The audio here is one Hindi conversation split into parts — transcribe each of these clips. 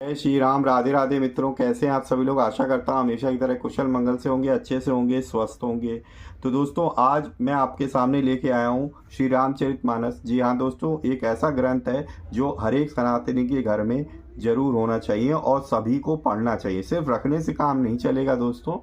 जय श्री राम। राधे राधे मित्रों, कैसे हैं आप सभी लोग। आशा करता हूँ हमेशा की तरह कुशल मंगल से होंगे, अच्छे से होंगे, स्वस्थ होंगे। तो दोस्तों, आज मैं आपके सामने लेके आया हूँ श्री रामचरितमानस। जी हाँ दोस्तों, एक ऐसा ग्रंथ है जो हर एक सनातनी के घर में जरूर होना चाहिए और सभी को पढ़ना चाहिए। सिर्फ रखने से काम नहीं चलेगा दोस्तों,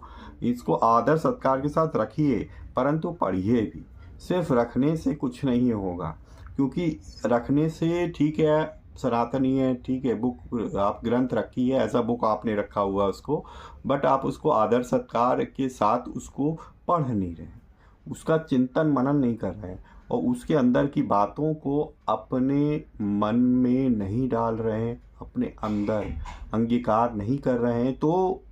इसको आदर सत्कार के साथ रखिए, परंतु पढ़िए भी। सिर्फ रखने से कुछ नहीं होगा, क्योंकि रखने से ठीक है, सनातनी है, ठीक है, बुक आप ग्रंथ रखी है, ऐसा बुक आपने रखा हुआ उसको, बट आप उसको आदर सत्कार के साथ उसको पढ़ नहीं रहे, उसका चिंतन मनन नहीं कर रहे हैं और उसके अंदर की बातों को अपने मन में नहीं डाल रहे हैं, अपने अंदर अंगीकार नहीं कर रहे हैं, तो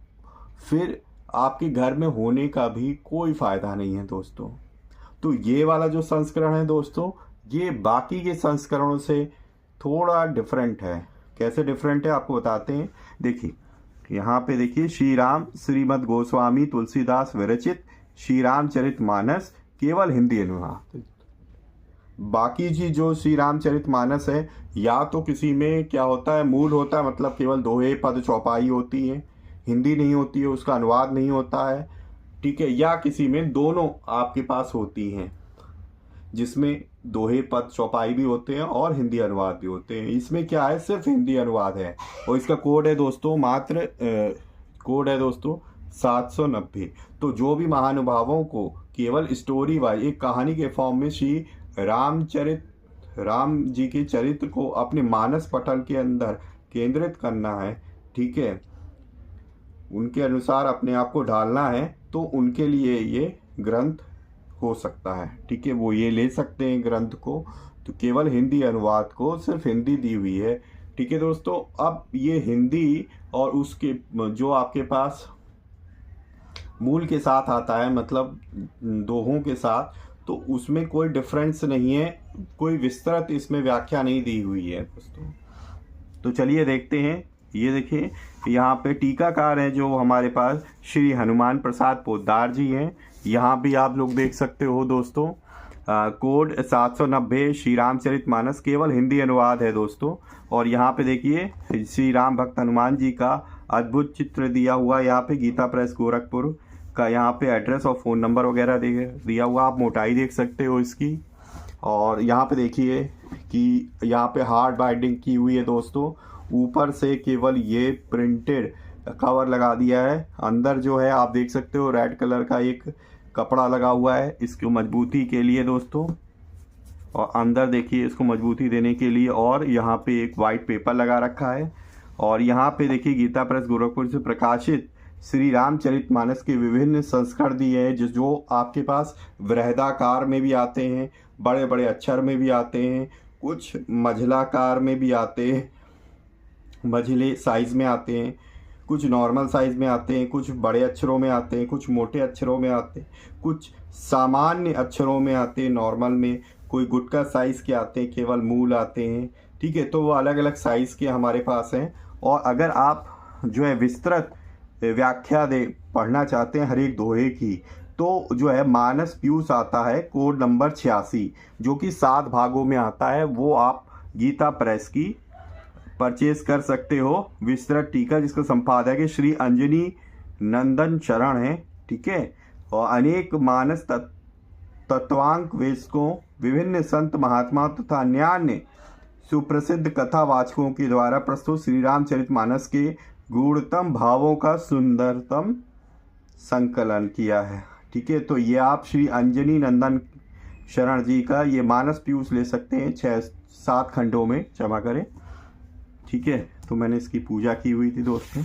फिर आपके घर में होने का भी कोई फ़ायदा नहीं है दोस्तों। तो ये वाला जो संस्करण है दोस्तों, ये बाकी के संस्करणों से थोड़ा डिफरेंट है। कैसे डिफरेंट है आपको बताते हैं। देखिए, यहाँ पे देखिए, श्री राम श्रीमद् गोस्वामी तुलसीदास विरचित श्री रामचरितमानस केवल हिंदी अनुवाद। बाकी जी जो श्री रामचरितमानस है, या तो किसी में क्या होता है, मूल होता है, मतलब केवल दोहे पद चौपाई होती है, हिंदी नहीं होती है, उसका अनुवाद नहीं होता है, ठीक है, या किसी में दोनों आपके पास होती हैं, जिसमें दोहे पद चौपाई भी होते हैं और हिंदी अनुवाद भी होते हैं। इसमें क्या है, सिर्फ हिंदी अनुवाद है और इसका कोड है दोस्तों, कोड है दोस्तों 790। तो जो भी महानुभावों को केवल स्टोरी वाइज एक कहानी के फॉर्म में श्री राम जी के चरित्र को अपने मानस पटल के अंदर केंद्रित करना है, ठीक है, उनके अनुसार अपने आप को ढालना है, तो उनके लिए ये ग्रंथ हो सकता है, ठीक है, वो ये ले सकते हैं ग्रंथ को। तो केवल हिंदी अनुवाद को सिर्फ हिंदी दी हुई है, ठीक है दोस्तों। अब ये हिंदी और उसके जो आपके पास मूल के साथ आता है, मतलब दोहों के साथ, तो उसमें कोई डिफरेंस नहीं है, कोई विस्तृत इसमें व्याख्या नहीं दी हुई है दोस्तों। तो चलिए देखते हैं। ये देखिए, यहाँ पे टीकाकार है जो हमारे पास श्री हनुमान प्रसाद पोद्दार जी हैं। यहाँ भी आप लोग देख सकते हो दोस्तों, कोड 790 श्री रामचरितमानस केवल हिंदी अनुवाद है दोस्तों। और यहाँ पे देखिए, श्री राम भक्त हनुमान जी का अद्भुत चित्र दिया हुआ, यहाँ पे गीता प्रेस गोरखपुर का यहाँ पे एड्रेस और फ़ोन नंबर वगैरह दिया हुआ, आप मोटाई देख सकते हो इसकी। और यहाँ पे देखिए कि यहाँ पे हार्ड बाइंडिंग की हुई है दोस्तों, ऊपर से केवल ये प्रिंटेड कवर लगा दिया है, अंदर जो है आप देख सकते हो रेड कलर का एक कपड़ा लगा हुआ है इसको मजबूती के लिए दोस्तों। और अंदर देखिए इसको मजबूती देने के लिए, और यहाँ पे एक वाइट पेपर लगा रखा है। और यहाँ पे देखिए गीता प्रेस गोरखपुर से प्रकाशित श्री रामचरितमानस के विभिन्न संस्करण दिए हैं, जो आपके पास वृहदाकार में भी आते हैं, बड़े बड़े अक्षर में भी आते हैं, कुछ मझलाकार में भी आते हैं, मझले साइज में आते हैं, कुछ नॉर्मल साइज में आते हैं, कुछ बड़े अक्षरों में आते हैं, कुछ मोटे अक्षरों में आते हैं, कुछ सामान्य अक्षरों में आते हैं नॉर्मल में, कोई गुटका साइज के आते हैं, केवल मूल आते हैं, ठीक है। तो वो अलग अलग साइज के हमारे पास हैं। और अगर आप जो है विस्तृत व्याख्या दे पढ़ना चाहते हैं हर एक दोहे की, तो जो है मानस पीयूष आता है कोड नंबर 86, जो कि 7 भागों में आता है, वो आप गीता प्रेस की परचेज कर सकते हो। विस्तृत टीका जिसका संपादक है श्री अंजनी नंदन शरण है, ठीक है। और अनेक मानस तत्वांक वेशकों, विभिन्न संत महात्मा तथा अन्य सुप्रसिद्ध कथावाचकों के द्वारा प्रस्तुत श्री रामचरितमानस के गूढ़तम भावों का सुंदरतम संकलन किया है, ठीक है। तो ये आप श्री अंजनी नंदन शरण जी का ये मानस पीयूष ले सकते हैं 6-7 खंडों में, क्षमा करें, ठीक है। तो मैंने इसकी पूजा की हुई थी दोस्तों।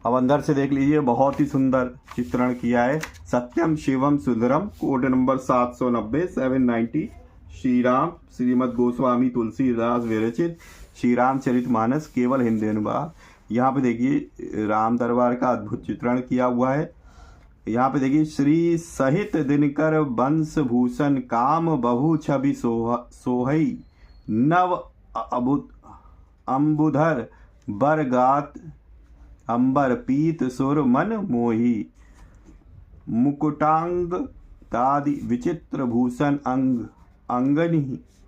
अब अंदर से देख लीजिए, बहुत ही सुंदर चित्रण किया है। सत्यम शिवम सुंदरम, कोड नंबर 790 790 श्री राम श्रीमद् गोस्वामी तुलसीदास विरचित श्री रामचरितमानस केवल हिंदी अनुवाद। यहाँ पे देखिए राम दरबार का अद्भुत चित्रण किया हुआ है। यहाँ पे देखिए, श्री सहित दिनकर वंश भूषण काम बहु छवि सोहई नव अम्बुधर बरगात अंबर पीत सुर मन मोही मुकुटांग दादि विचित्र भूषण अंगनि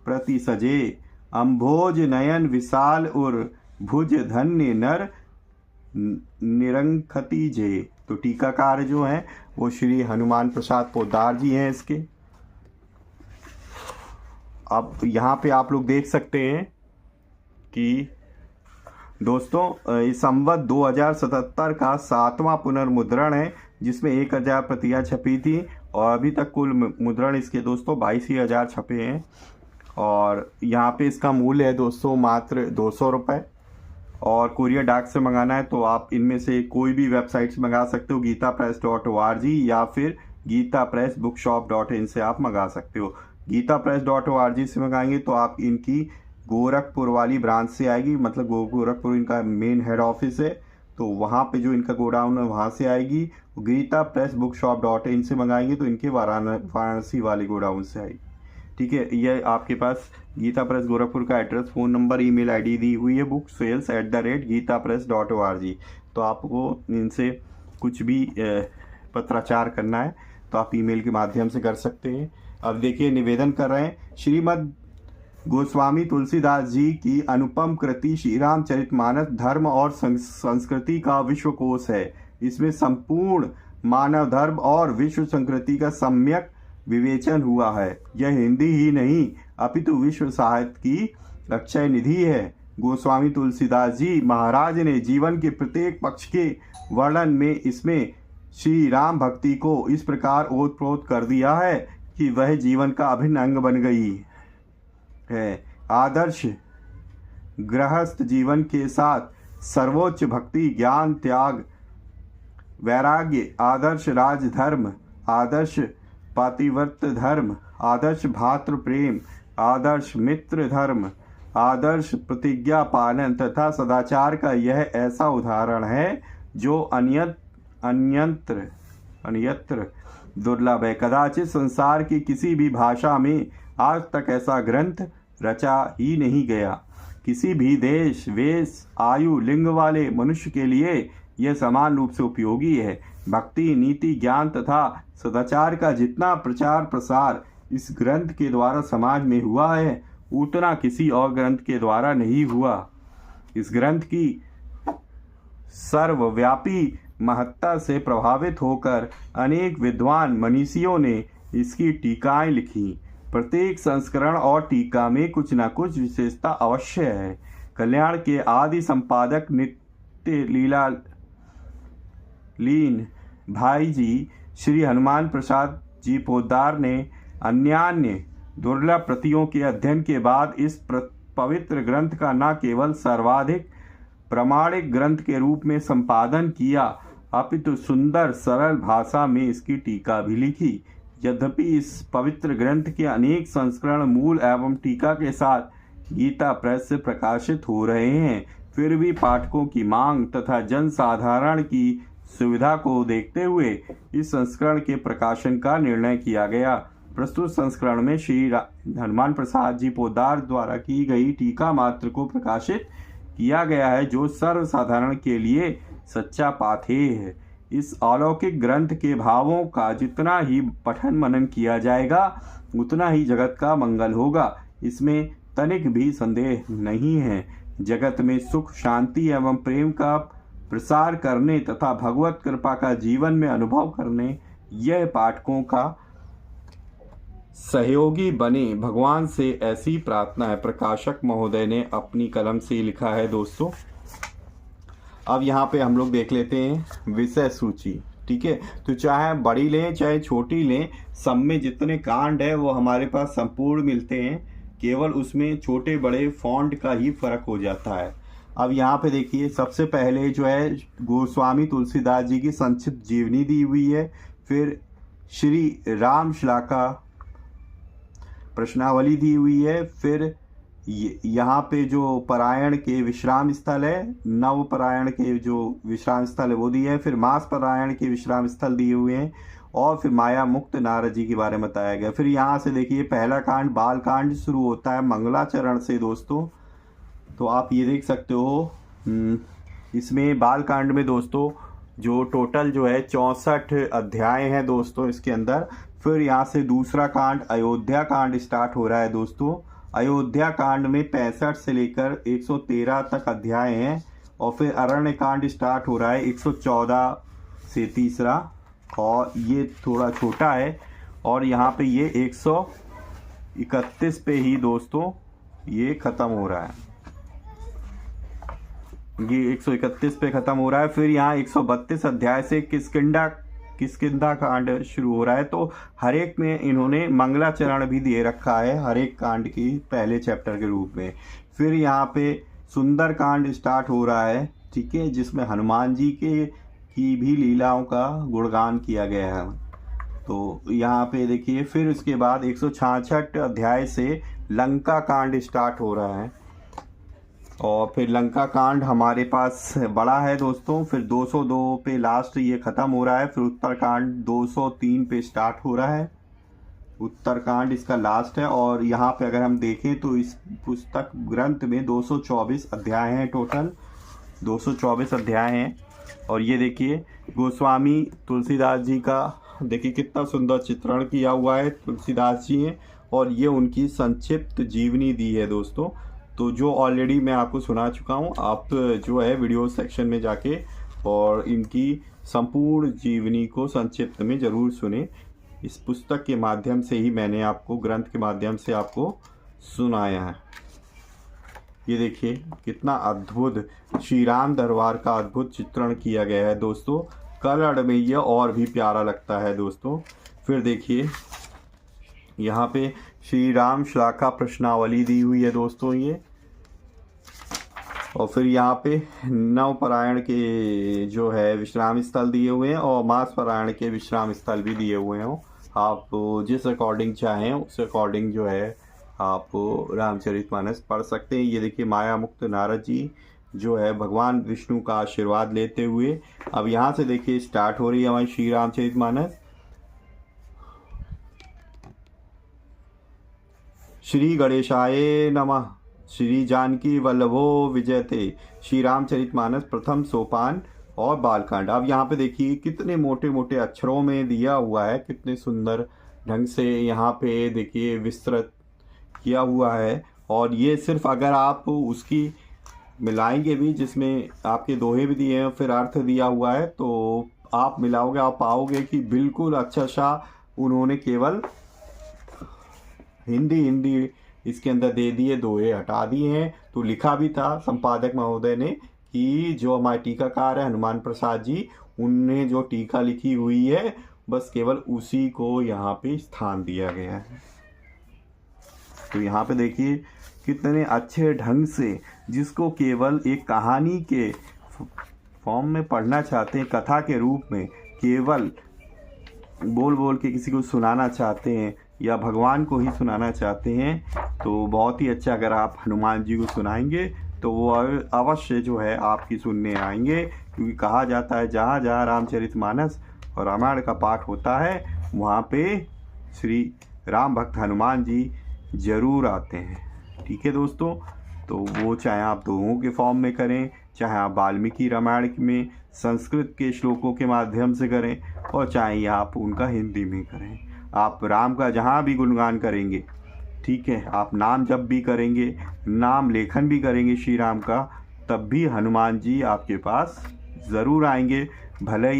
प्रति सजे अम्भोज नयन विशाल उर भुज धन्य नर निरंखती जे। तो टीकाकार जो हैं वो श्री हनुमान प्रसाद पोद्दार जी हैं इसके। अब यहाँ पे आप लोग देख सकते हैं कि दोस्तों इस संवत 2077 का 7वां पुनर्मुद्रण है, जिसमें 1000 प्रतियां छपी थी और अभी तक कुल मुद्रण इसके दोस्तों 82,000 छपे हैं। और यहाँ पे इसका मूल्य है दोस्तों मात्र 200 रुपये। और कुरियर डाक से मंगाना है तो आप इनमें से कोई भी वेबसाइट से मंगा सकते हो, gitapress.org या फिर gitapressbookshop.in से आप मंगा सकते हो। gitapress.org से मंगाएंगे तो आप इनकी गोरखपुर वाली ब्रांच से आएगी, मतलब गोरखपुर इनका मेन हेड ऑफिस है, तो वहाँ पे जो इनका गोडाउन है वहाँ से आएगी। gitapressbookshop.in से मंगाएंगे तो इनके वाराणसी वाले गोडाउन से आएगी। ठीक है, यह आपके पास गीता प्रेस गोरखपुर का address, phone number, email ID दी हुई है booksales@gitapress.org। तो आपको इनसे कुछ भी पत्राचार करना है तो आप ईमेल के माध्यम से कर सकते हैं। अब देखिए निवेदन कर रहे हैं, श्रीमद् गोस्वामी तुलसीदास जी की अनुपम कृति श्री रामचरितमानस धर्म और संस्कृति का विश्वकोश है। इसमें संपूर्ण मानव धर्म और विश्व संस्कृति का सम्यक विवेचन हुआ है। यह हिंदी ही नहीं अपितु विश्व साहित्य की अक्षय निधि है। गोस्वामी तुलसीदास जी महाराज ने जीवन के प्रत्येक पक्ष के वर्णन में इसमें श्री राम भक्ति को इस प्रकार ओतप्रोत कर दिया है कि वह जीवन का अभिन्न अंग बन गई है। आदर्श गृहस्थ जीवन के साथ सर्वोच्च भक्ति, ज्ञान, त्याग, वैराग्य, आदर्श राजधर्म, आदर्श पातिव्रत धर्म, आदर्श भातृ प्रेम, आदर्श मित्र धर्म, आदर्श प्रतिज्ञा पालन तथा सदाचार का यह ऐसा उदाहरण है जो अन्यत्र दुर्लभ है। कदाचित संसार की किसी भी भाषा में आज तक ऐसा ग्रंथ रचा ही नहीं गया। किसी भी देश, वेश, आयु, लिंग वाले मनुष्य के लिए यह समान रूप से उपयोगी है। भक्ति, नीति, ज्ञान तथा सदाचार का जितना प्रचार प्रसार इस ग्रंथ के द्वारा समाज में हुआ है उतना किसी और ग्रंथ के द्वारा नहीं हुआ। इस ग्रंथ की सर्वव्यापी महत्ता से प्रभावित होकर अनेक विद्वान मनीषियों ने इसकी टीकाएं लिखी। प्रत्येक संस्करण और टीका में कुछ न कुछ विशेषता अवश्य है। कल्याण के आदि संपादक नित्य लीन भाई जी श्री हनुमान प्रसाद जी पोद्दार ने अन्यान्य दुर्लभ प्रतियों के अध्ययन के बाद इस पवित्र ग्रंथ का न केवल सर्वाधिक प्रामाणिक ग्रंथ के रूप में संपादन किया अपितु सुंदर सरल भाषा में इसकी टीका भी लिखी। यद्यपि इस पवित्र ग्रंथ के अनेक संस्करण मूल एवं टीका के साथ गीता प्रेस से प्रकाशित हो रहे हैं, फिर भी पाठकों की मांग तथा जन साधारण की सुविधा को देखते हुए इस संस्करण के प्रकाशन का निर्णय किया गया। प्रस्तुत संस्करण में श्री हनुमान प्रसाद जी पोद्दार द्वारा की गई टीका मात्र को प्रकाशित किया गया है, जो सर्वसाधारण के लिए सच्चा पाथेय है। इस अलौकिक ग्रंथ के भावों का जितना ही पठन मनन किया जाएगा उतना ही जगत का मंगल होगा, इसमें तनिक भी संदेह नहीं है। जगत में सुख, शांति एवं प्रेम का प्रसार करने तथा भगवत कृपा का जीवन में अनुभव करने यह पाठकों का सहयोगी बने, भगवान से ऐसी प्रार्थना है। प्रकाशक महोदय ने अपनी कलम से लिखा है दोस्तों। अब यहाँ पे हम लोग देख लेते हैं विषय सूची। ठीक है, तो चाहे बड़ी लें चाहे छोटी लें, सब में जितने कांड है वो हमारे पास संपूर्ण मिलते हैं, केवल उसमें छोटे बड़े फॉन्ट का ही फर्क हो जाता है। अब यहाँ पे देखिए, सबसे पहले जो है गोस्वामी तुलसीदास जी की संक्षिप्त जीवनी दी हुई है, फिर श्री राम श्लाका प्रश्नावली दी हुई है, फिर यहाँ पे जो परायण के विश्राम स्थल है, नव परायण के जो विश्राम स्थल है वो दिए है, फिर मास परायण के विश्राम स्थल दिए हुए हैं, और फिर माया मुक्त नारद जी के बारे में बताया गया। फिर यहाँ से देखिए पहला कांड बाल कांड शुरू होता है मंगलाचरण से दोस्तों। तो आप ये देख सकते हो इसमें बाल कांड में दोस्तों जो टोटल जो है 64 अध्याय हैं दोस्तों इसके अंदर। फिर यहाँ से दूसरा कांड अयोध्या कांड स्टार्ट हो रहा है दोस्तों, अयोध्या कांड में 65 से लेकर 113 तक अध्याय हैं। और फिर अरण्य कांड स्टार्ट हो रहा है 114 से तीसरा, और ये थोड़ा छोटा है। और यहाँ पे ये 131 पे ही दोस्तों ये ख़त्म हो रहा है, ये 131 पे ख़त्म हो रहा है। फिर यहाँ 132 अध्याय से किष्किंधा कांड शुरू हो रहा है। तो हर एक में इन्होंने मंगलाचरण भी दिए रखा है, हर एक कांड की पहले चैप्टर के रूप में। फिर यहाँ पे सुंदर कांड स्टार्ट हो रहा है, ठीक है, जिसमें हनुमान जी की भी लीलाओं का गुणगान किया गया है। तो यहाँ पे देखिए, फिर उसके बाद 166 अध्याय से लंका कांड स्टार्ट हो रहा है। और फिर लंका कांड हमारे पास बड़ा है दोस्तों। फिर 202 पे लास्ट ये ख़त्म हो रहा है। फिर उत्तरकांड 203 पे स्टार्ट हो रहा है, उत्तरकांड इसका लास्ट है। और यहाँ पे अगर हम देखें तो इस पुस्तक ग्रंथ में 224 अध्याय हैं, टोटल 224 अध्याय हैं। और ये देखिए गोस्वामी तुलसीदास जी का देखिए कितना सुंदर चित्रण किया हुआ है तुलसीदास जी ने, और ये उनकी संक्षिप्त जीवनी दी है दोस्तों। तो जो ऑलरेडी मैं आपको सुना चुका हूँ, आप जो है वीडियो सेक्शन में जाके और इनकी संपूर्ण जीवनी को संक्षिप्त में ज़रूर सुने। इस पुस्तक के माध्यम से ही मैंने आपको, ग्रंथ के माध्यम से आपको सुनाया है। ये देखिए कितना अद्भुत श्री राम दरबार का अद्भुत चित्रण किया गया है दोस्तों। कलर में ये और भी प्यारा लगता है दोस्तों। फिर देखिए यहाँ पे श्री राम श्लाघा प्रश्नावली दी हुई है दोस्तों ये। और फिर यहाँ पे नवपरायण के जो है विश्राम स्थल दिए हुए हैं, और मासपरायण के विश्राम स्थल भी दिए हुए हैं। आप जिस अकॉर्डिंग चाहें उस अकॉर्डिंग जो है आप रामचरितमानस पढ़ सकते हैं। ये देखिए माया मुक्त नारद जी जो है भगवान विष्णु का आशीर्वाद लेते हुए, अब यहाँ से देखिए स्टार्ट हो रही है हमारी श्री रामचरितमानस। श्री गणेशाय नमः। श्री जानकी वल्लभो विजयते। श्री रामचरितमानस प्रथम सोपान और बालकांड। अब यहाँ पे देखिए कितने मोटे मोटे अक्षरों में दिया हुआ है, कितने सुंदर ढंग से यहाँ पे देखिए विस्तृत किया हुआ है। और ये सिर्फ अगर आप उसकी मिलाएंगे भी, जिसमें आपके दोहे भी दिए हैं फिर अर्थ दिया हुआ है, तो आप मिलाओगे आप पाओगे कि बिल्कुल अच्छा उन्होंने केवल हिंदी इसके अंदर दे दिए, दोहे हटा दिए हैं। तो लिखा भी था संपादक महोदय ने कि जो हमारे टीकाकार है हनुमान प्रसाद जी, उनने जो टीका लिखी हुई है बस केवल उसी को यहाँ पे स्थान दिया गया है। तो यहाँ पे देखिए कितने अच्छे ढंग से, जिसको केवल एक कहानी के फॉर्म में पढ़ना चाहते हैं, कथा के रूप में केवल बोल बोल के किसी को सुनाना चाहते हैं या भगवान को ही सुनाना चाहते हैं, तो बहुत ही अच्छा अगर आप हनुमान जी को सुनाएंगे तो वो अवश्य जो है आपकी सुनने आएंगे। क्योंकि कहा जाता है जहाँ जहाँ रामचरितमानस और रामायण का पाठ होता है वहाँ पे श्री राम भक्त हनुमान जी ज़रूर आते हैं। ठीक है दोस्तों, तो वो चाहे आप दोहों के फॉर्म में करें, चाहे आप वाल्मीकि रामायण में संस्कृत के श्लोकों के माध्यम से करें, और चाहे आप उनका हिंदी में करें। आप राम का जहाँ भी गुणगान करेंगे, ठीक है, आप नाम जब भी करेंगे, नाम लेखन भी करेंगे श्री राम का, तब भी हनुमान जी आपके पास ज़रूर आएंगे। भले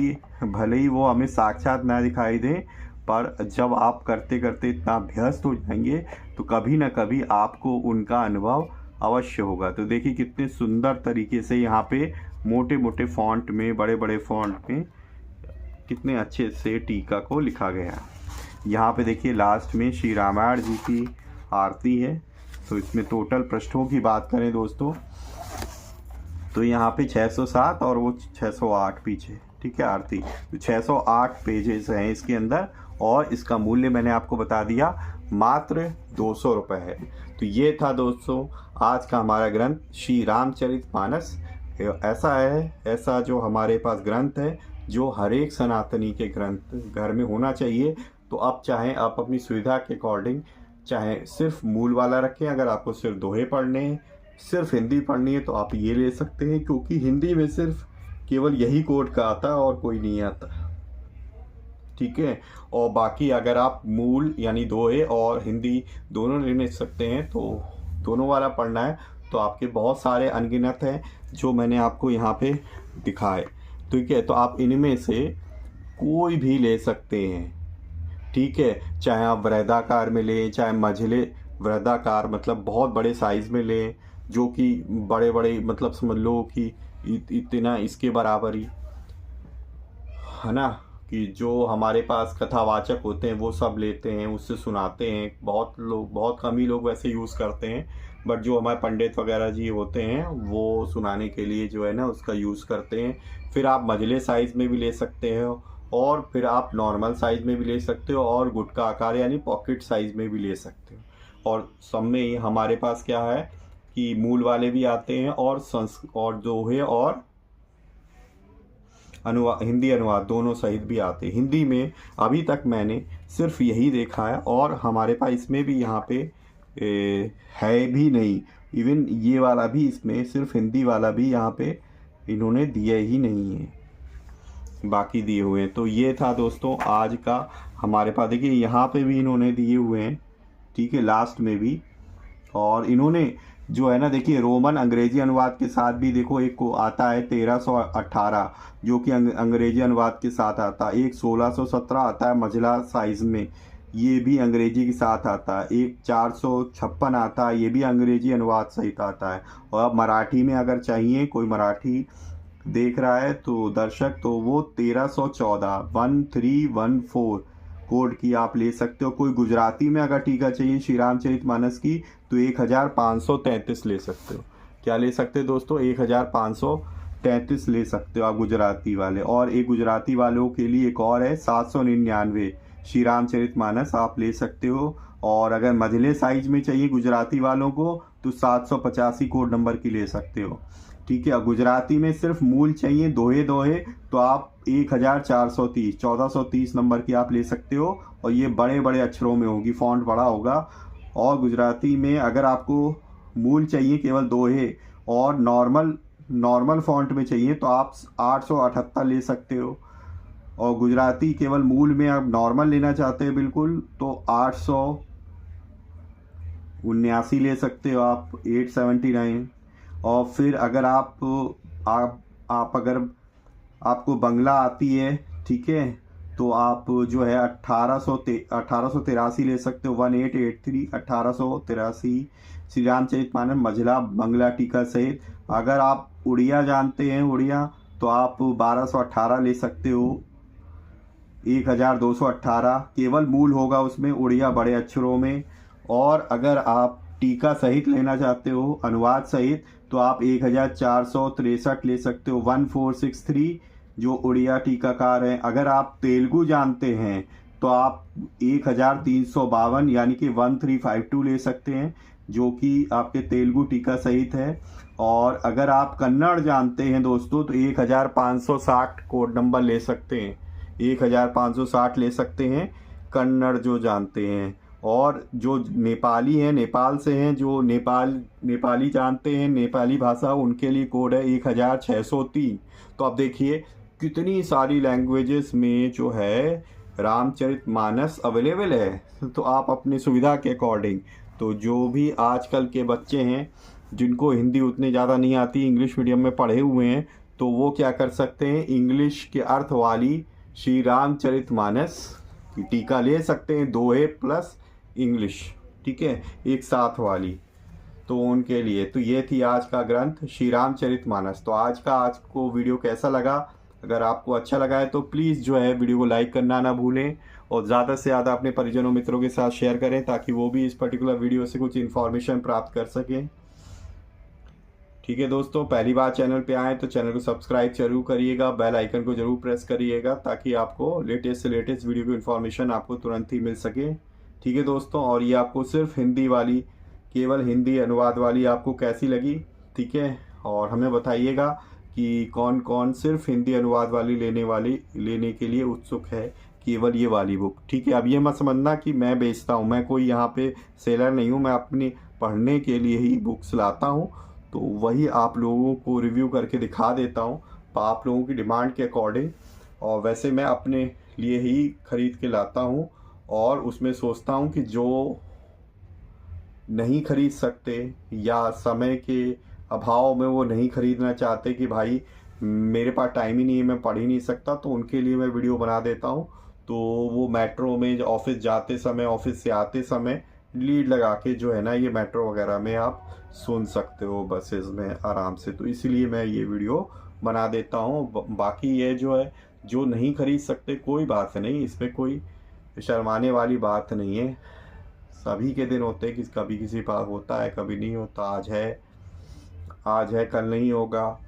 ही वो हमें साक्षात ना दिखाई दें, पर जब आप करते करते इतना अभ्यस्त हो जाएंगे तो कभी ना कभी आपको उनका अनुभव अवश्य होगा। तो देखिए कितने सुंदर तरीके से यहाँ पे मोटे मोटे फॉन्ट में, बड़े बड़े फॉन्ट में कितने अच्छे से टीका को लिखा गया। यहाँ पे देखिए लास्ट में श्री रामायण जी की आरती है। तो इसमें टोटल पृष्ठों की बात करें दोस्तों, तो यहाँ पे 607 और वो 608 पीछे, ठीक है, आरती। तो 608 पेजेस हैं इसके अंदर, और इसका मूल्य मैंने आपको बता दिया मात्र 200 रुपये है। तो ये था दोस्तों आज का हमारा ग्रंथ श्री रामचरितमानस। ऐसा जो हमारे पास ग्रंथ है जो हर एक सनातनी के ग्रंथ घर में होना चाहिए। तो अब चाहें आप अपनी सुविधा के अकॉर्डिंग चाहे सिर्फ मूल वाला रखें, अगर आपको सिर्फ दोहे पढ़ने हैं, सिर्फ हिंदी पढ़नी है तो आप ये ले सकते हैं, क्योंकि हिंदी में सिर्फ केवल यही कोड का आता है और कोई नहीं आता। ठीक है। और बाकी अगर आप मूल यानी दोहे और हिंदी दोनों लेने सकते हैं तो दोनों वाला पढ़ना है तो आपके बहुत सारे अनगिनत हैं जो मैंने आपको यहाँ पे दिखाए, ठीक है। तो आप इनमें से कोई भी ले सकते हैं, ठीक है। चाहे आप वृहदाकार में लें, चाहे मझले वृहदाकार मतलब बहुत बड़े साइज़ में लें, जो कि बड़े बड़े मतलब समझ लो कि इतना इसके बराबर ही है ना, कि जो हमारे पास कथावाचक होते हैं वो सब लेते हैं, उससे सुनाते हैं। बहुत लोग, बहुत कम ही लोग वैसे यूज़ करते हैं, बट जो हमारे पंडित वगैरह जी होते हैं वो सुनाने के लिए जो है ना उसका यूज़ करते हैं। फिर आप मझले साइज़ में भी ले सकते हो और फिर आप नॉर्मल साइज़ में भी ले सकते हो और गुटका आकार यानी पॉकेट साइज़ में भी ले सकते हो। और सब में ही हमारे पास क्या है कि मूल वाले भी आते हैं और दोहे और हिंदी अनुवाद दोनों सहित भी आते हैं। हिंदी में अभी तक मैंने सिर्फ यही देखा है और हमारे पास इसमें भी यहाँ पे है भी नहीं, इवन ये वाला भी इसमें सिर्फ हिंदी वाला भी यहाँ पे इन्होंने दिया ही नहीं है, बाकी दिए हुए हैं। तो ये था दोस्तों आज का हमारे पास। देखिए यहाँ पे भी इन्होंने दिए हुए हैं, ठीक है, लास्ट में भी। और इन्होंने जो है ना देखिए रोमन अंग्रेजी अनुवाद के साथ भी देखो, एक को आता है 1318 जो कि अंग्रेजी अनुवाद के साथ आता है, एक 1617 आता है मझला साइज में, ये भी अंग्रेजी के साथ आता है, एक 456 आता है, ये भी अंग्रेजी अनुवाद सहित आता है। और अब मराठी में अगर चाहिए, कोई मराठी देख रहा है तो दर्शक, तो वो 1314 कोड की आप ले सकते हो। कोई गुजराती में अगर टीका चाहिए श्री रामचरितमानस की तो 1533 ले सकते हो। क्या ले सकते हो दोस्तों? 1533 ले सकते हो आप गुजराती वाले। और एक गुजराती वालों के लिए एक और है 799 श्री रामचरितमानस आप ले सकते हो। और अगर मझले साइज में चाहिए गुजराती वालों को तो 785 कोड नंबर की ले सकते हो, ठीक है। गुजराती में सिर्फ मूल चाहिए दोहे तो आप 1430 नंबर की आप ले सकते हो और ये बड़े बड़े अक्षरों में होगी, फॉन्ट बड़ा होगा। और गुजराती में अगर आपको मूल चाहिए केवल दोहे और नॉर्मल फॉन्ट में चाहिए तो आप 878 ले सकते हो। और गुजराती केवल मूल में आप नॉर्मल लेना चाहते हैं बिल्कुल तो 879 ले सकते हो आप, 879। और फिर अगर आप अगर आपको बंगला आती है, ठीक है, तो आप जो है 1883 ले सकते हो, 1883 1883 श्री रामचरितमानस मझला बंगला टीका सहित। अगर आप उड़िया जानते हैं उड़िया तो आप 1218 ले सकते हो, 1218 केवल मूल होगा उसमें उड़िया बड़े अक्षरों में। और अगर आप टीका सहित लेना चाहते हो अनुवाद सहित तो आप 1463 ले सकते हो, 1463 जो उड़िया टीकाकार हैं। अगर आप तेलुगु जानते हैं तो आप 1352 यानी कि 1352 ले सकते हैं जो कि आपके तेलुगु टीका सहित है। और अगर आप कन्नड़ जानते हैं दोस्तों तो 1560 कोड नंबर ले सकते हैं, 1560 ले सकते हैं कन्नड़ जो जानते हैं। और जो नेपाली हैं, नेपाल से हैं, जो नेपाली जानते हैं नेपाली भाषा, उनके लिए कोड है 1603। तो अब देखिए कितनी सारी लैंग्वेजेस में जो है रामचरितमानस अवेलेबल है। तो आप अपनी सुविधा के अकॉर्डिंग, तो जो भी आजकल के बच्चे हैं जिनको हिंदी उतनी ज़्यादा नहीं आती, इंग्लिश मीडियम में पढ़े हुए हैं, तो वो क्या कर सकते हैं, इंग्लिश के अर्थ वाली श्री रामचरितमानस की टीका ले सकते हैं, दोहे प्लस इंग्लिश, ठीक है, एक साथ वाली। तो उनके लिए तो ये थी आज का ग्रंथ श्री रामचरितमानस। तो आज को वीडियो कैसा लगा? अगर आपको अच्छा लगा है तो प्लीज़ जो है वीडियो को लाइक करना ना भूलें और ज़्यादा से ज़्यादा अपने परिजनों मित्रों के साथ शेयर करें ताकि वो भी इस पर्टिकुलर वीडियो से कुछ इन्फॉर्मेशन प्राप्त कर सकें, ठीक है दोस्तों। पहली बार चैनल पे आए तो चैनल को सब्सक्राइब जरूर करिएगा, बेल आइकन को जरूर प्रेस करिएगा ताकि आपको लेटेस्ट से लेटेस्ट वीडियो की इन्फॉर्मेशन आपको तुरंत ही मिल सके, ठीक है दोस्तों। और ये आपको सिर्फ हिंदी वाली, केवल हिंदी अनुवाद वाली आपको कैसी लगी, ठीक है, और हमें बताइएगा कि कौन कौन सिर्फ हिंदी अनुवाद वाली लेने के लिए उत्सुक है केवल ये वाली बुक, ठीक है। अब ये मत समझना कि मैं बेचता हूँ, मैं कोई यहाँ पे सेलर नहीं हूँ, मैं अपनी पढ़ने के लिए ही बुक्स लाता हूँ, तो वही आप लोगों को रिव्यू करके दिखा देता हूँ आप लोगों की डिमांड के अकॉर्डिंग। और वैसे मैं अपने लिए ही खरीद के लाता हूँ, और उसमें सोचता हूँ कि जो नहीं खरीद सकते या समय के अभाव में वो नहीं खरीदना चाहते कि भाई मेरे पास टाइम ही नहीं है, मैं पढ़ ही नहीं सकता, तो उनके लिए मैं वीडियो बना देता हूँ। तो वो मेट्रो में ऑफिस जाते समय, ऑफिस से आते समय लीड लगा के जो है ना, ये मेट्रो वगैरह में आप सुन सकते हो बसेस में आराम से। तो इसीलिए मैं ये वीडियो बना देता हूँ। बाकी ये जो है, जो नहीं खरीद सकते कोई बात नहीं, इसमें कोई शर्माने वाली बात नहीं है। सभी के दिन होते हैं कि कभी किसी पास होता है, कभी नहीं होता। आज है कल नहीं होगा,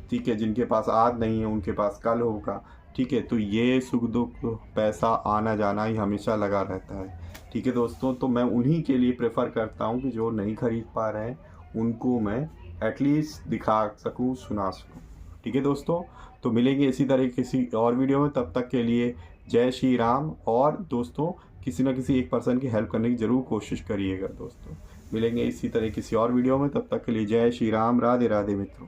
ठीक है। जिनके पास आज नहीं है उनके पास कल होगा, ठीक है। तो ये सुख दुख, पैसा आना जाना ही हमेशा लगा रहता है, ठीक है दोस्तों। तो मैं उन्हीं के लिए प्रेफर करता हूँ कि जो नहीं खरीद पा रहे हैं उनको मैं एटलीस्ट दिखा सकूँ, सुना सकूँ, ठीक है दोस्तों। तो मिलेंगे इसी तरह किसी और वीडियो में, तब तक के लिए जय श्री राम। और दोस्तों, किसी न किसी एक पर्सन की हेल्प करने की ज़रूर कोशिश करिएगा दोस्तों। मिलेंगे इसी तरह किसी और वीडियो में, तब तक के लिए जय श्री राम, राधे राधे मित्रों।